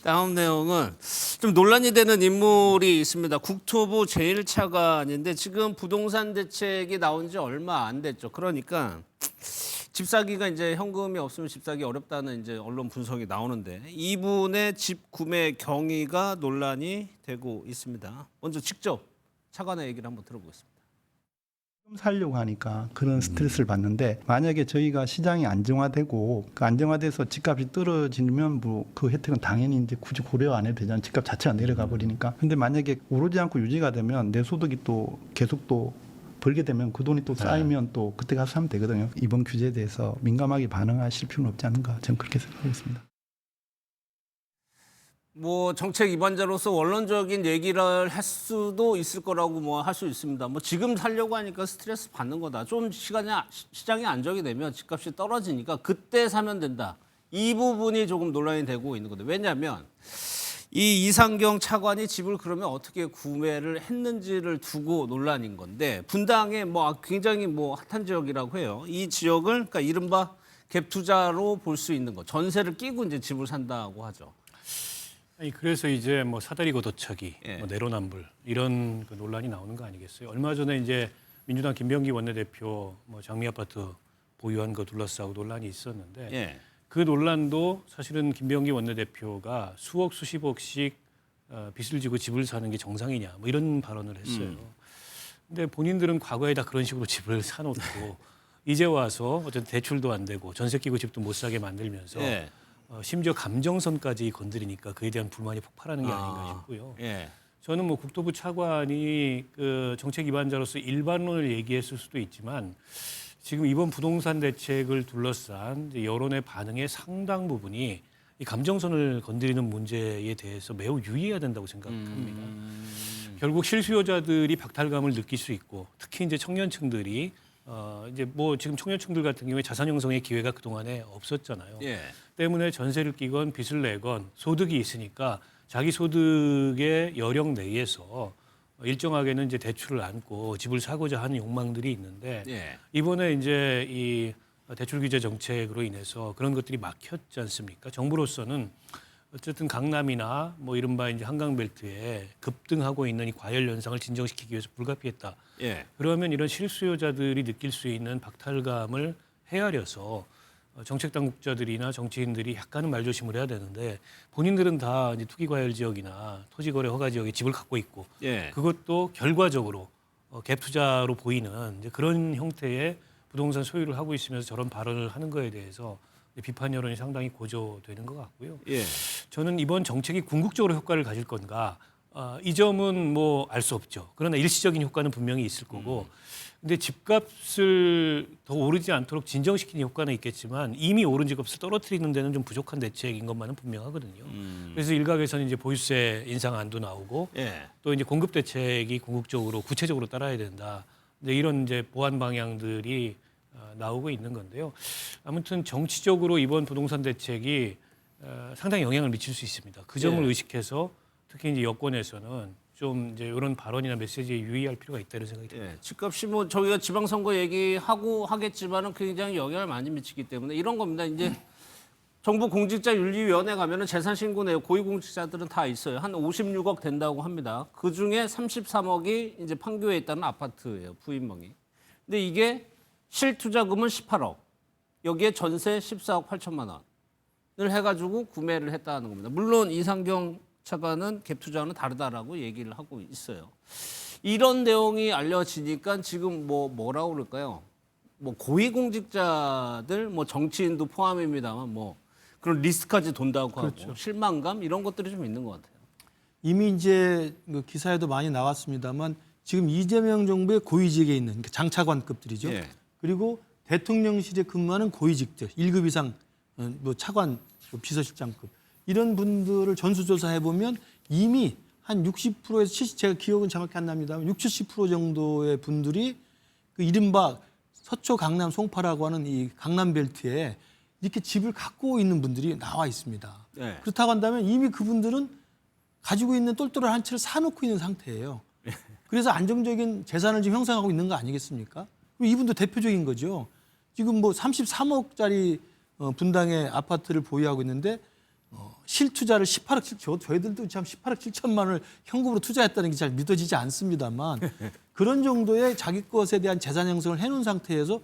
다음 내용은 좀 논란이 되는 인물이 있습니다. 국토부 제1차관인데 지금 부동산 대책이 나온 지 얼마 안 됐죠. 그러니까 집 사기가 이제 현금이 없으면 집 사기 어렵다는 이제 언론 분석이 나오는데 이분의 집 구매 경위가 논란이 되고 있습니다. 먼저 직접 차관의 얘기를 한번 들어보겠습니다. 살려고 하니까 그런 스트레스를 받는데 만약에 저희가 시장이 안정화되고 그 안정화돼서 집값이 떨어지면 뭐 그 혜택은 당연히 이제 굳이 고려 안 해도 되잖아요. 집값 자체가 내려가 버리니까. 근데 만약에 오르지 않고 유지가 되면 내 소득이 또 계속 또 벌게 되면 그 돈이 또 쌓이면 또 그때 가서 하면 되거든요. 이번 규제에 대해서 민감하게 반응하실 필요는 없지 않은가 저는 그렇게 생각하겠습니다. 뭐 정책 입안자로서 원론적인 얘기를 할 수도 있을 거라고 뭐 할 수 있습니다. 뭐 지금 살려고 하니까 스트레스 받는 거다. 좀 시장이 안정이 되면 집값이 떨어지니까 그때 사면 된다. 이 부분이 조금 논란이 되고 있는 건데 왜냐하면 이 이상경 차관이 집을 그러면 어떻게 구매를 했는지를 두고 논란인 건데 분당에 뭐 굉장히 뭐 핫한 지역이라고 해요. 이 지역을 그러니까 이른바 갭 투자로 볼 수 있는 거. 전세를 끼고 이제 집을 산다고 하죠. 아니 그래서 이제 뭐 사다리 걷어차기, 예. 뭐 내로남불 이런 그 논란이 나오는 거 아니겠어요? 얼마 전에 이제 민주당 김병기 원내대표 뭐 장미 아파트 보유한 거 둘러싸고 논란이 있었는데 예. 그 논란도 사실은 김병기 원내대표가 수억 수십억씩 빚을 지고 집을 사는 게 정상이냐 뭐 이런 발언을 했어요. 근데 본인들은 과거에 다 그런 식으로 집을 사놓고 이제 와서 어쨌든 대출도 안 되고 전세 끼고 집도 못 사게 만들면서. 예. 심지어 감정선까지 건드리니까 그에 대한 불만이 폭발하는 게 아닌가 싶고요. 예. 저는 뭐 국토부 차관이 그 정책 위반자로서 일반론을 얘기했을 수도 있지만 지금 이번 부동산 대책을 둘러싼 이제 여론의 반응의 상당 부분이 이 감정선을 건드리는 문제에 대해서 매우 유의해야 된다고 생각합니다. 결국 실수요자들이 박탈감을 느낄 수 있고 특히 이제 청년층들이 이제 뭐 지금 청년층들 같은 경우에 자산 형성의 기회가 그동안에 없었잖아요. 예. 때문에 전세를 끼건 빚을 내건 소득이 있으니까 자기 소득의 여력 내에서 일정하게는 이제 대출을 안고 집을 사고자 하는 욕망들이 있는데 예. 이번에 이제 이 대출 규제 정책으로 인해서 그런 것들이 막혔지 않습니까? 정부로서는 어쨌든 강남이나 뭐 이른바 이제 한강벨트에 급등하고 있는 이 과열 현상을 진정시키기 위해서 불가피했다. 예. 그러면 이런 실수요자들이 느낄 수 있는 박탈감을 헤아려서 정책 당국자들이나 정치인들이 약간은 말조심을 해야 되는데 본인들은 다 이제 투기 과열 지역이나 토지 거래 허가 지역에 집을 갖고 있고 예. 그것도 결과적으로 갭 투자로 보이는 이제 그런 형태의 부동산 소유를 하고 있으면서 저런 발언을 하는 거에 대해서 비판 여론이 상당히 고조되는 것 같고요. 예. 저는 이번 정책이 궁극적으로 효과를 가질 건가 이 점은 뭐 알 수 없죠. 그러나 일시적인 효과는 분명히 있을 거고 근데 집값을 더 오르지 않도록 진정시키는 효과는 있겠지만 이미 오른 집값을 떨어뜨리는 데는 좀 부족한 대책인 것만은 분명하거든요. 그래서 일각에서는 이제 보유세 인상안도 나오고 예. 또 이제 공급 대책이 궁극적으로 구체적으로 따라야 된다. 이제 이런 이제 보완 방향들이 나오고 있는 건데요. 아무튼 정치적으로 이번 부동산 대책이 상당히 영향을 미칠 수 있습니다. 그 점을 예. 의식해서 특히 이제 여권에서는 좀 이제 이런 발언이나 메시지에 유의할 필요가 있다는 생각이 듭니다. 예. 집값이 뭐 저희가 지방선거 얘기하고 하겠지만은 굉장히 영향을 많이 미치기 때문에 이런 겁니다. 이제 정부 공직자윤리위원회 가면은 재산신고 내역 고위공직자들은 다 있어요. 한 56억 된다고 합니다. 그 중에 33억이 이제 판교에 있다는 아파트예요. 부인명이. 근데 이게 실투자금은 18억. 여기에 전세 14억 8천만 원을 해가지고 구매를 했다는 겁니다. 물론 이상경 차관은 갭 투자와는 다르다라고 얘기를 하고 있어요. 이런 내용이 알려지니까 지금 뭐라고 그럴까요? 뭐 고위공직자들, 뭐 정치인도 포함입니다만 뭐 그런 리스트까지 돈다고 그렇죠. 하고 실망감 이런 것들이 좀 있는 것 같아요. 이미 이제 그 기사에도 많이 나왔습니다만 지금 이재명 정부의 고위직에 있는 그러니까 장차관급들이죠. 예. 그리고 대통령실에 근무하는 고위직들 1급 이상 뭐 차관, 뭐 비서실장급 이런 분들을 전수조사해 보면 이미 한 60%에서 70, 제가 기억은 정확히 안 납니다만 60, 70% 정도의 분들이 그 이른바 서초 강남 송파라고 하는 이 강남벨트에 이렇게 집을 갖고 있는 분들이 나와 있습니다. 예. 그렇다고 한다면 이미 그분들은 가지고 있는 똘똘한 한 채를 사놓고 있는 상태예요. 그래서 안정적인 재산을 지금 형성하고 있는 거 아니겠습니까? 그리고 이분도 대표적인 거죠. 지금 뭐 33억짜리 분당의 아파트를 보유하고 있는데 실투자를 18억 7천, 저희들도 참 18억 7천만 원을 현금으로 투자했다는 게 잘 믿어지지 않습니다만 그런 정도의 자기 것에 대한 재산 형성을 해놓은 상태에서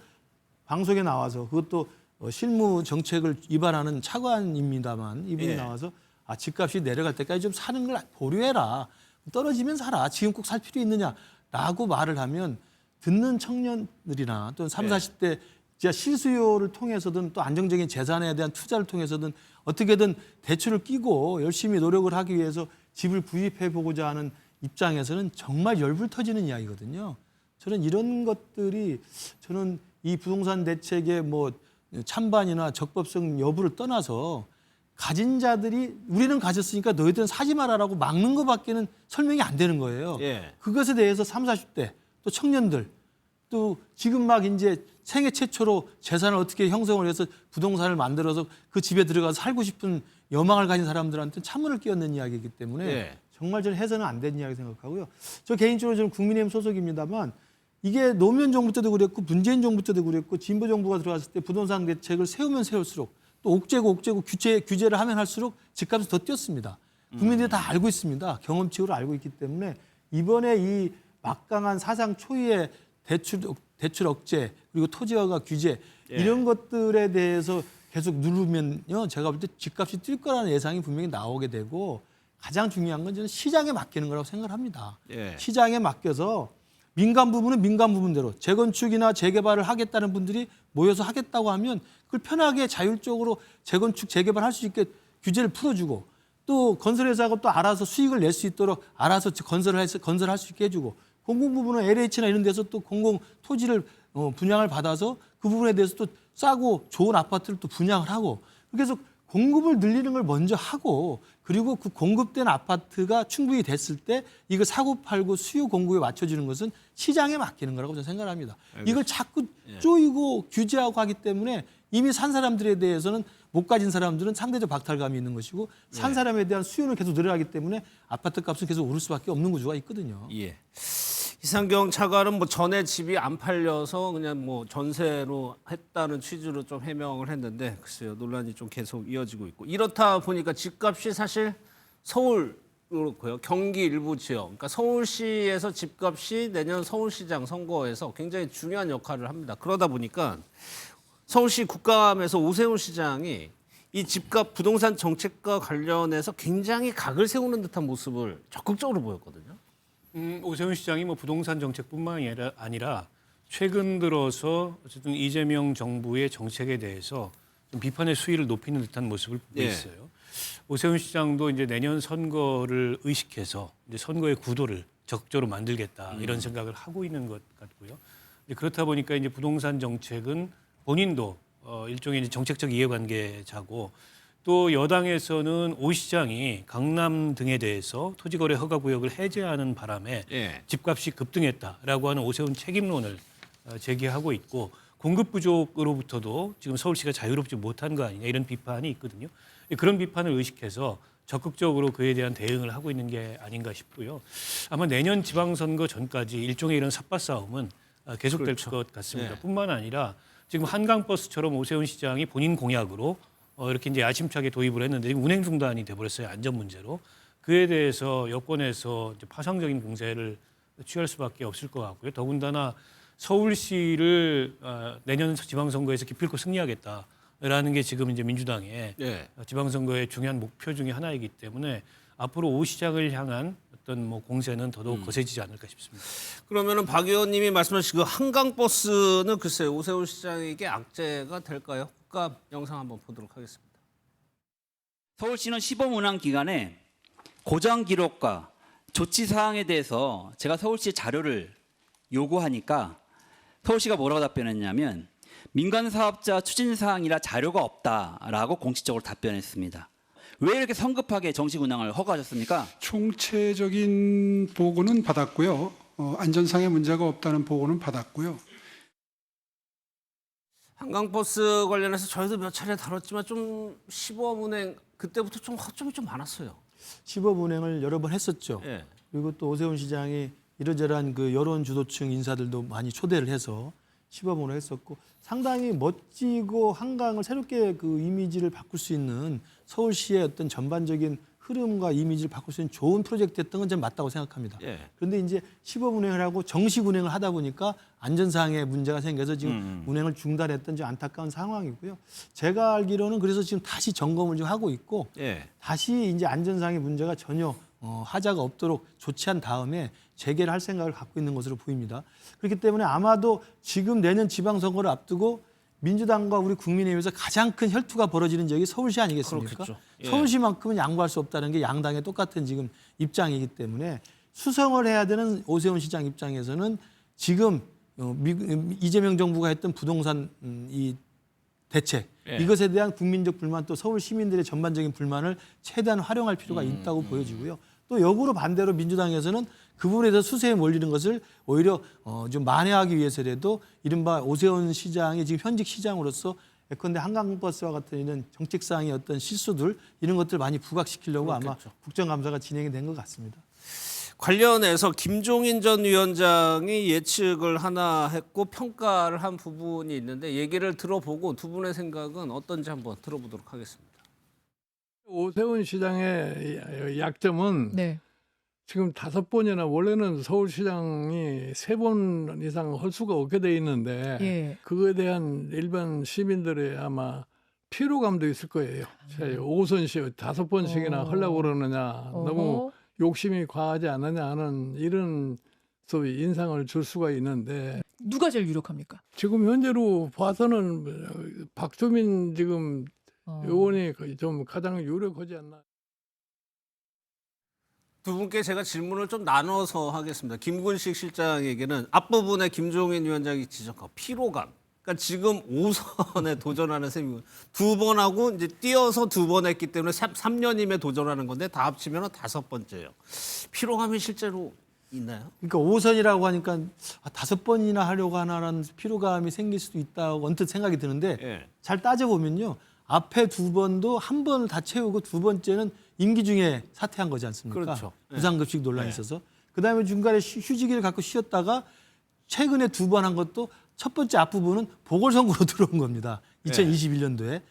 방송에 나와서 그것도 실무 정책을 위반하는 차관입니다만 이분이 예. 나와서 집값이 내려갈 때까지 좀 사는 걸 보류해라. 떨어지면 사라. 지금 꼭 살 필요 있느냐라고 말을 하면 듣는 청년들이나 또는 30, 40대 진짜 실수요를 통해서든 또 안정적인 재산에 대한 투자를 통해서든 어떻게든 대출을 끼고 열심히 노력을 하기 위해서 집을 구입해 보고자 하는 입장에서는 정말 열불 터지는 이야기거든요. 저는 이런 것들이 저는 이 부동산 대책의 뭐 찬반이나 적법성 여부를 떠나서 가진 자들이 우리는 가졌으니까 너희들은 사지 마라라고 막는 것밖에는 설명이 안 되는 거예요. 예. 그것에 대해서 30, 40대 또 청년들 또 지금 막 이제 생애 최초로 재산을 어떻게 형성을 해서 부동산을 만들어서 그 집에 들어가서 살고 싶은 여망을 가진 사람들한테 찬물을 끼얹는 이야기이기 때문에 예. 정말 저는 해서는 안 되는 이야기 생각하고요. 저 개인적으로 저는 국민의힘 소속입니다만 이게 노무현 정부 때도 그랬고 문재인 정부 때도 그랬고 진보 정부가 들어왔을 때 부동산 대책을 세우면 세울수록 또 옥죄고 규제를 하면 할수록 집값이 더 뛰었습니다. 국민들이 다 알고 있습니다. 경험치로 알고 있기 때문에 이번에 이 막강한 사상 초유의 대출 억제 그리고 토지허가 규제 이런 것들에 대해서 계속 누르면요 제가 볼 때 집값이 뛸 거라는 예상이 분명히 나오게 되고 가장 중요한 건 저는 시장에 맡기는 거라고 생각을 합니다. 예. 시장에 맡겨서 민간 부분은 민간 부분대로 재건축이나 재개발을 하겠다는 분들이 모여서 하겠다고 하면 그걸 편하게 자율적으로 재건축 재개발할 수 있게 규제를 풀어주고 또 건설회사가 또 알아서 수익을 낼 수 있도록 알아서 건설할 수 있게 해주고 공공 부분은 LH나 이런 데서 또 공공 토지를 분양을 받아서 그 부분에 대해서 또 싸고 좋은 아파트를 또 분양을 하고 그래서 공급을 늘리는 걸 먼저 하고 그리고 그 공급된 아파트가 충분히 됐을 때 이걸 사고 팔고 수요 공급에 맞춰주는 것은 시장에 맡기는 거라고 저는 생각합니다. 이걸 자꾸 쪼이고 규제하고 하기 때문에 이미 산 사람들에 대해서는 못 가진 사람들은 상대적 박탈감이 있는 것이고 산 사람에 대한 수요는 계속 늘어나기 때문에 아파트 값은 계속 오를 수밖에 없는 구조가 있거든요. 예. 이상경 차관은 뭐 전에 집이 안 팔려서 그냥 뭐 전세로 했다는 취지로 좀 해명을 했는데 글쎄요 논란이 좀 계속 이어지고 있고 이렇다 보니까 집값이 사실 서울 그렇고요 경기 일부 지역 그러니까 서울시에서 집값이 내년 서울시장 선거에서 굉장히 중요한 역할을 합니다. 그러다 보니까 서울시 국감에서 오세훈 시장이 이 집값 부동산 정책과 관련해서 굉장히 각을 세우는 듯한 모습을 적극적으로 보였거든요. 오세훈 시장이 뭐 부동산 정책뿐만 아니라 최근 들어서 어쨌든 이재명 정부의 정책에 대해서 좀 비판의 수위를 높이는 듯한 모습을 보고 예. 있어요. 오세훈 시장도 이제 내년 선거를 의식해서 이제 선거의 구도를 적극적으로 만들겠다 이런 생각을 하고 있는 것 같고요. 이제 그렇다 보니까 이제 부동산 정책은 본인도 일종의 이제 정책적 이해관계자고 또 여당에서는 오 시장이 강남 등에 대해서 토지거래 허가구역을 해제하는 바람에 예. 집값이 급등했다라고 하는 오세훈 책임론을 제기하고 있고 공급 부족으로부터도 지금 서울시가 자유롭지 못한 거 아니냐 이런 비판이 있거든요. 그런 비판을 의식해서 적극적으로 그에 대한 대응을 하고 있는 게 아닌가 싶고요. 아마 내년 지방선거 전까지 일종의 이런 삿바 싸움은 계속될 그렇죠. 것 같습니다. 네. 뿐만 아니라 지금 한강버스처럼 오세훈 시장이 본인 공약으로 이렇게 이제 야심차게 도입을 했는데 지금 운행 중단이 돼버렸어요. 안전 문제로. 그에 대해서 여권에서 이제 파상적인 공세를 취할 수밖에 없을 것 같고요. 더군다나 서울시를 내년 지방선거에서 기필코 승리하겠다라는 게 지금 이제 민주당의 예. 지방선거의 중요한 목표 중에 하나이기 때문에 앞으로 오 시장을 향한 어떤 뭐 공세는 더더욱 거세지지 않을까 싶습니다. 그러면은 박 의원님이 말씀하신 그 한강버스는 글쎄요 오세훈 시장에게 악재가 될까요? 국감 영상 한번 보도록 하겠습니다. 서울시는 시범 운항 기간에 고장 기록과 조치 사항에 대해서 제가 서울시 자료를 요구하니까 서울시가 뭐라고 답변했냐면 민간 사업자 추진 사항이라 자료가 없다라고 공식적으로 답변했습니다. 왜 이렇게 성급하게 정식 운항을 허가하셨습니까? 총체적인 보고는 받았고요. 안전상의 문제가 없다는 보고는 받았고요. 한강버스 관련해서 저희도 몇 차례 다뤘지만 좀 시범운행 그때부터 좀 허점이 좀 많았어요. 시범 운행을 여러 번 했었죠. 예. 그리고 또 오세훈 시장이 이러저러한 그 여론 주도층 인사들도 많이 초대를 해서 시범으로 했었고 상당히 멋지고 한강을 새롭게 그 이미지를 바꿀 수 있는 서울시의 어떤 전반적인 흐름과 이미지를 바꿀 수 있는 좋은 프로젝트였던 건 저는 맞다고 생각합니다. 예. 그런데 이제 시범 운행을 하고 정식 운행을 하다 보니까 안전사항에 문제가 생겨서 지금 운행을 중단했던 좀 안타까운 상황이고요. 제가 알기로는 그래서 지금 다시 점검을 좀 하고 있고 예. 다시 이제 안전상의 문제가 전혀 하자가 없도록 조치한 다음에 재개를 할 생각을 갖고 있는 것으로 보입니다. 그렇기 때문에 아마도 지금 내년 지방선거를 앞두고 민주당과 우리 국민의힘에서 가장 큰 혈투가 벌어지는 지역이 서울시 아니겠습니까? 그렇겠죠. 예. 서울시만큼은 양보할 수 없다는 게 양당의 똑같은 지금 입장이기 때문에 수성을 해야 되는 오세훈 시장 입장에서는 지금 이재명 정부가 했던 부동산 이 대책 예. 이것에 대한 국민적 불만 또 서울 시민들의 전반적인 불만을 최대한 활용할 필요가 있다고 보여지고요. 또 역으로 반대로 민주당에서는 그 부분에 대해서 수세에 몰리는 것을 오히려 좀 만회하기 위해서라도 이른바 오세훈 시장이 지금 현직 시장으로서 예컨대 한강버스와 같은 이런 정책상의 어떤 실수들 이런 것들 많이 부각시키려고 아마 그렇겠죠. 국정감사가 진행이 된 것 같습니다. 관련해서 김종인 전 위원장이 예측을 하나 했고 평가를 한 부분이 있는데 얘기를 들어보고 두 분의 생각은 어떤지 한번 들어보도록 하겠습니다. 오세훈 시장의 약점은 네. 지금 5번이나 원래는 서울시장이 3번 이상 할 수가 없게 돼 있는데 예. 그거에 대한 일반 시민들의 아마 피로감도 있을 거예요. 5선시 5번씩이나 하려고 그러느냐 너무 욕심이 과하지 않느냐 하는 이런 소위 인상을 줄 수가 있는데 누가 제일 유력합니까? 지금 현재로 봐서는 박주민 지금 의원이 좀 가장 유력하지 않나. 두 분께 제가 질문을 좀 나눠서 하겠습니다. 김근식 실장에게는 앞부분에 김종인 위원장이 지적한 피로감. 그러니까 지금 5선에 도전하는 셈이고 두 번 하고 이제 뛰어서 2번 했기 때문에 3년임에 도전하는 건데 다 합치면 5번째예요. 피로감이 실제로 있나요? 그러니까 5선이라고 하니까 5번이나 하려고 하나라는 피로감이 생길 수도 있다고 언뜻 생각이 드는데 예. 잘 따져보면요. 앞에 2번도 한 번을 다 채우고 2번째는 임기 중에 사퇴한 거지 않습니까? 그렇죠. 예. 부상급식 논란이 있어서. 그다음에 중간에 휴지기를 갖고 쉬었다가 최근에 2번 한 것도 첫 번째 앞부분은 보궐선거로 들어온 겁니다. 2021년도에.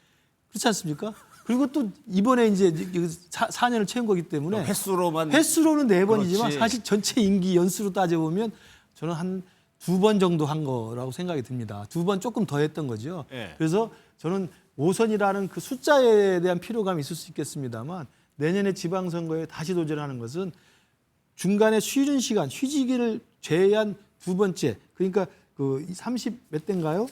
그렇지 않습니까? 그리고 또 이번에 이제 4년을 채운 거기 때문에 횟수로는 4번이지만 그렇지. 사실 전체 임기 연수로 따져보면 저는 한 2번 정도 한 거라고 생각이 듭니다. 2번 조금 더 했던 거죠. 예. 그래서 저는 5선이라는 그 숫자에 대한 피로감이 있을 수 있겠습니다만 내년에 지방선거에 다시 도전하는 것은 중간에 쉬는 시간, 휴지기를 제외한 2번째, 그러니까 그 30 몇 대인가요?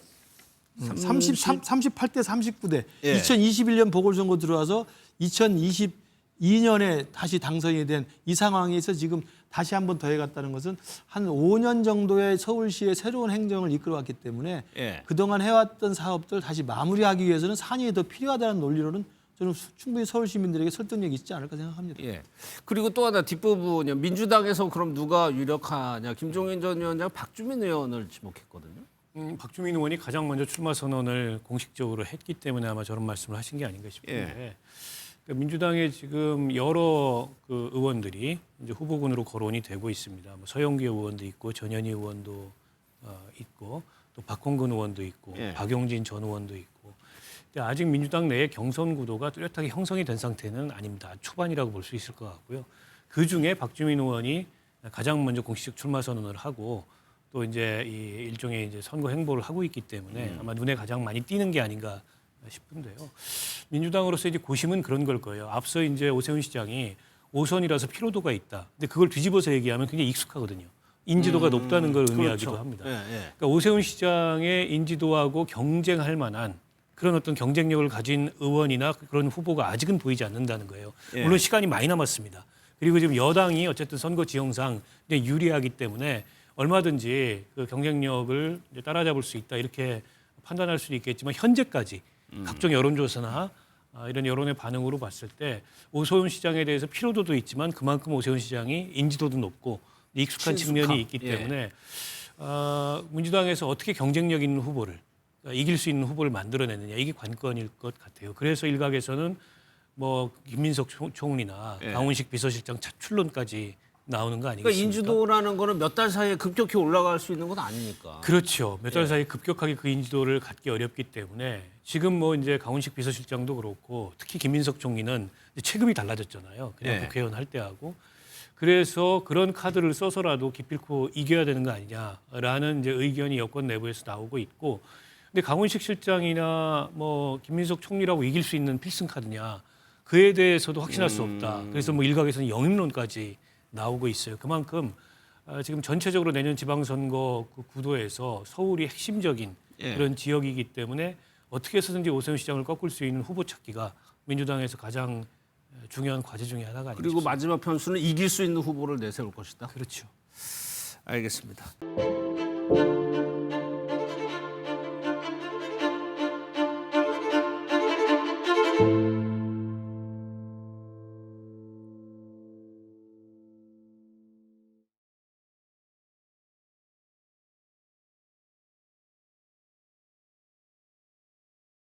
38대 39대. 예. 2021년 보궐선거 들어와서 2022년에 다시 당선이 된 이 상황에서 지금 다시 한 번 더 해갔다는 것은 한 5년 정도의 서울시의 새로운 행정을 이끌어왔기 때문에 예. 그동안 해왔던 사업들 다시 마무리하기 위해서는 4년이 더 필요하다는 논리로는 저는 충분히 서울 시민들에게 설득력이 있지 않을까 생각합니다. 예. 그리고 또 하나 뒷부분이요. 민주당에서 그럼 누가 유력하냐? 김종인 전 위원장, 박주민 의원을 지목했거든요. 박주민 의원이 가장 먼저 출마 선언을 공식적으로 했기 때문에 아마 저런 말씀을 하신 게 아닌가 싶은데 그러니까 민주당의 지금 여러 그 의원들이 이제 후보군으로 거론이 되고 있습니다. 뭐 서영기 의원도 있고 전현희 의원도 있고 또 박홍근 의원도 있고 예. 박용진 전 의원도 있고 근데 아직 민주당 내에 경선 구도가 뚜렷하게 형성이 된 상태는 아닙니다. 초반이라고 볼 수 있을 것 같고요. 그 중에 박주민 의원이 가장 먼저 공식적 출마 선언을 하고 또 이제 이 일종의 이제 선거 행보를 하고 있기 때문에 아마 눈에 가장 많이 띄는 게 아닌가 싶은데요. 민주당으로서 이제 고심은 그런 걸 거예요. 앞서 이제 오세훈 시장이 5선이라서 피로도가 있다. 근데 그걸 뒤집어서 얘기하면 굉장히 익숙하거든요. 인지도가 높다는 걸 의미하기도 그렇죠. 합니다. 예, 예. 그러니까 오세훈 시장의 인지도하고 경쟁할 만한 그런 어떤 경쟁력을 가진 의원이나 그런 후보가 아직은 보이지 않는다는 거예요. 예. 물론 시간이 많이 남았습니다. 그리고 지금 여당이 어쨌든 선거 지형상 이제 유리하기 때문에 얼마든지 그 경쟁력을 이제 따라잡을 수 있다 이렇게 판단할 수도 있겠지만 현재까지 각종 여론조사나 이런 여론의 반응으로 봤을 때 오세훈 시장에 대해서 피로도도 있지만 그만큼 오세훈 시장이 인지도도 높고 익숙한 측면이 있기 때문에 민주당에서 어떻게 경쟁력 있는 후보를 이길 수 있는 후보를 만들어내느냐 이게 관건일 것 같아요. 그래서 일각에서는 뭐 김민석 총리나 예. 강훈식 비서실장 차출론까지 나오는 거 그러니까 아니겠습니까? 인지도라는 거는 몇 달 사이에 급격히 올라갈 수 있는 건 아니니까. 그렇죠. 몇 달 사이 급격하게 그 인지도를 갖기 어렵기 때문에 지금 뭐 이제 강훈식 비서실장도 그렇고 특히 김민석 총리는 체급이 달라졌잖아요. 그냥 예. 국회의원 할 때하고. 그래서 그런 카드를 써서라도 기필코 이겨야 되는 거 아니냐라는 이제 의견이 여권 내부에서 나오고 있고. 근데 강훈식 실장이나 뭐 김민석 총리라고 이길 수 있는 필승 카드냐 그에 대해서도 확신할 수 없다. 그래서 뭐 일각에서는 영입론까지 나오고 있어요. 그만큼 지금 전체적으로 내년 지방선거 그 구도에서 서울이 핵심적인 예. 그런 지역이기 때문에 어떻게 해서든지 오세훈 시장을 꺾을 수 있는 후보 찾기가 민주당에서 가장 중요한 과제 중에 하나가 아니겠습니까? 그리고 마지막 편수는 이길 수 있는 후보를 내세울 것이다. 그렇죠. 알겠습니다.